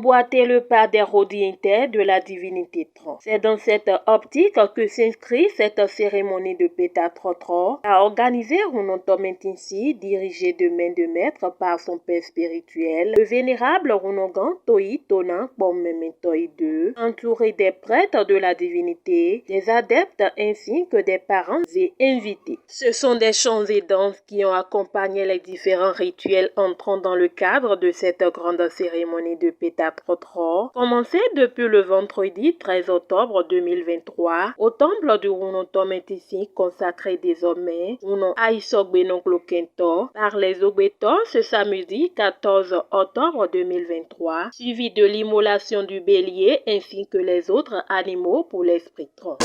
emboîter le pas des rodignitaires de la divinité Tron. C'est dans cette optique que s'inscrit cette cérémonie de Pétatro à organiser Runotomentinsi, dirigée de main de maître par son père spirituel, le vénérable Runogan Toi Tonan Pommementoi II, entouré des prêtres de la divinité, des adeptes ainsi que des parents et invités. Ce sont des chants et danses qui ont accompagné les différents rituels entrant dans le cadre de cette grande cérémonie de Pétatro, commencée depuis le vendredi 13 octobre 2023 au temple du Runotomentinsi consacré désormais Runo Aïsogbenongloquento par les Ogbetos ce samedi 14 octobre 2023, suivi de l'immolation du bélier ainsi que les autres animaux pour l'esprit Tron.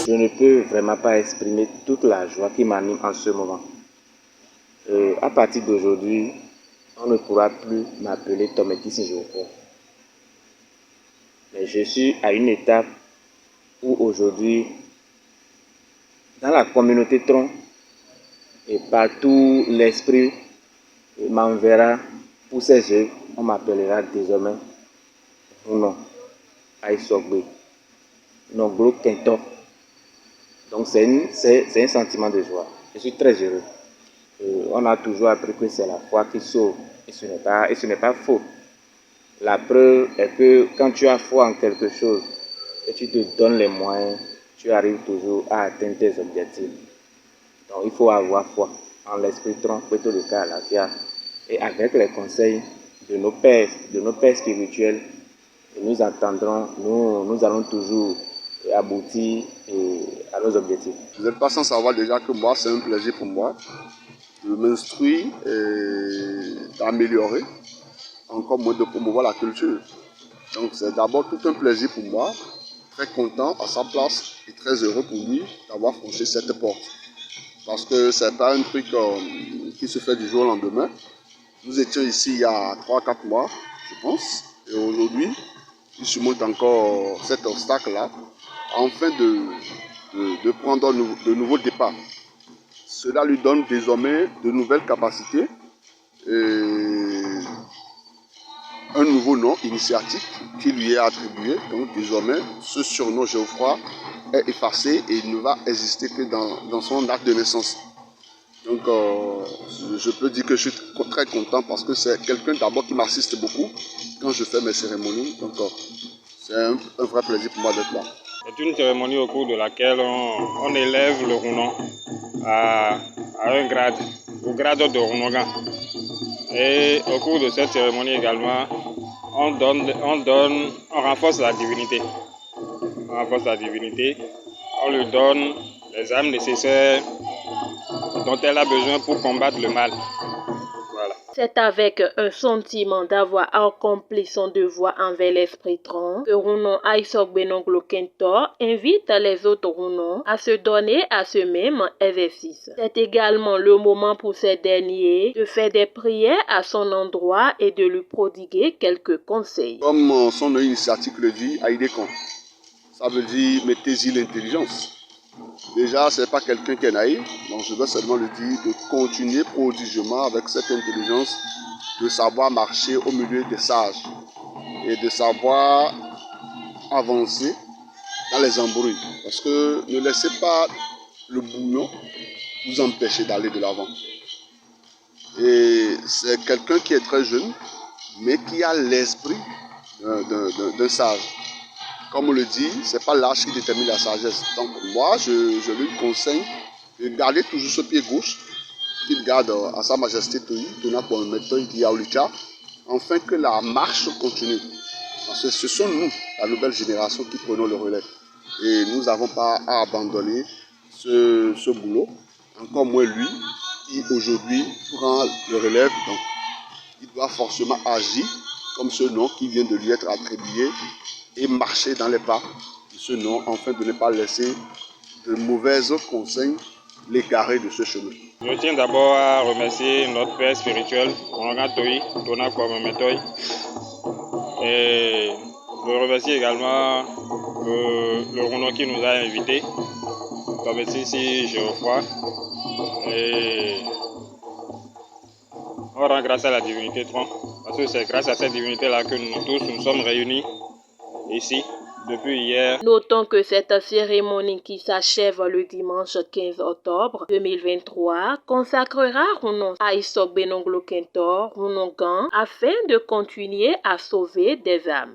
Je ne peux vraiment pas exprimer toute la joie qui m'anime en ce moment. À partir d'aujourd'hui, on ne pourra plus m'appeler Tomentinsi Njofo. Mais je suis à une étape où aujourd'hui, dans la communauté Tron, et partout l'esprit m'enverra pour ces œuvres, on m'appellera désormais Runo Aïsogbe Nonglo Kento. Donc c'est un sentiment de joie. Je suis très heureux. On a toujours appris que c'est la foi qui sauve. Et ce n'est pas faux. La preuve est que quand tu as foi en quelque chose et tu te donnes les moyens, tu arrives toujours à atteindre tes objectifs. Donc il faut avoir foi en l'esprit Tron, plutôt le cas à la fière. Et avec les conseils de nos pères spirituels, nous allons toujours aboutir à nos objectifs. Vous n'êtes pas sans savoir déjà que moi, c'est un plaisir pour moi de m'instruire et d'améliorer, encore moins de promouvoir la culture. Donc c'est d'abord tout un plaisir pour moi, très content à sa place et très heureux pour lui d'avoir franchi cette porte. Parce que ce n'est pas un truc qui se fait du jour au lendemain. Nous étions ici il y a 3-4 mois, je pense, et aujourd'hui, il surmonte encore cet obstacle-là, afin de prendre de nouveaux départs. Cela lui donne désormais de nouvelles capacités et un nouveau nom initiatique qui lui est attribué. Donc désormais, ce surnom Geoffroy est effacé et il ne va exister que dans son acte de naissance. Donc je peux dire que je suis très content parce que c'est quelqu'un d'abord qui m'assiste beaucoup quand je fais mes cérémonies. Donc c'est un vrai plaisir pour moi d'être là. C'est une cérémonie au cours de laquelle on élève le Runon à un grade, au grade de Runogan. Et au cours de cette cérémonie également, on renforce la divinité. On renforce la divinité, on lui donne les âmes nécessaires dont elle a besoin pour combattre le mal. Voilà. C'est avec un sentiment d'avoir accompli son devoir envers l'esprit Tron que Runo Aïsogbenongloquento invite les autres Runon à se donner à ce même exercice. C'est également le moment pour ces derniers de faire des prières à son endroit et de lui prodiguer quelques conseils. Comme son nom initiatique le dit, Aïdekon, ça veut dire mettez-y l'intelligence. Déjà, ce n'est pas quelqu'un qui est naïf, donc je veux seulement le dire de continuer prodigieusement avec cette intelligence, de savoir marcher au milieu des sages et de savoir avancer dans les embrouilles. Parce que ne laissez pas le bouillon vous empêcher d'aller de l'avant. Et c'est quelqu'un qui est très jeune, mais qui a l'esprit d'un sage. Comme on le dit, ce n'est pas l'âge qui détermine la sagesse. Donc moi, je lui conseille de garder toujours ce pied gauche, qu'il garde à sa majesté Tona Pommementoi Diaolicha, afin que la marche continue. Parce que ce sont nous, la nouvelle génération, qui prenons le relais. Et nous n'avons pas à abandonner ce boulot, encore moins lui, qui aujourd'hui prend le relève. Donc il doit forcément agir comme ce nom qui vient de lui être attribué et marcher dans les pas de ce nom, afin de ne pas laisser de mauvaises conseils l'égarer de ce chemin. Je tiens d'abord à remercier notre père spirituel, Runogan Toi Tonan Pommementoi. Et je remercie également le Runon qui nous a invités, Tomentinsi Geoffroy. Et on on rend grâce à la divinité Tron, parce que c'est grâce à cette divinité-là que nous tous nous sommes réunis ici depuis hier. Notons que cette cérémonie qui s'achève le dimanche 15 octobre 2023 consacrera Runon à Isok Benonglo Kentor, Runongan, afin de continuer à sauver des âmes.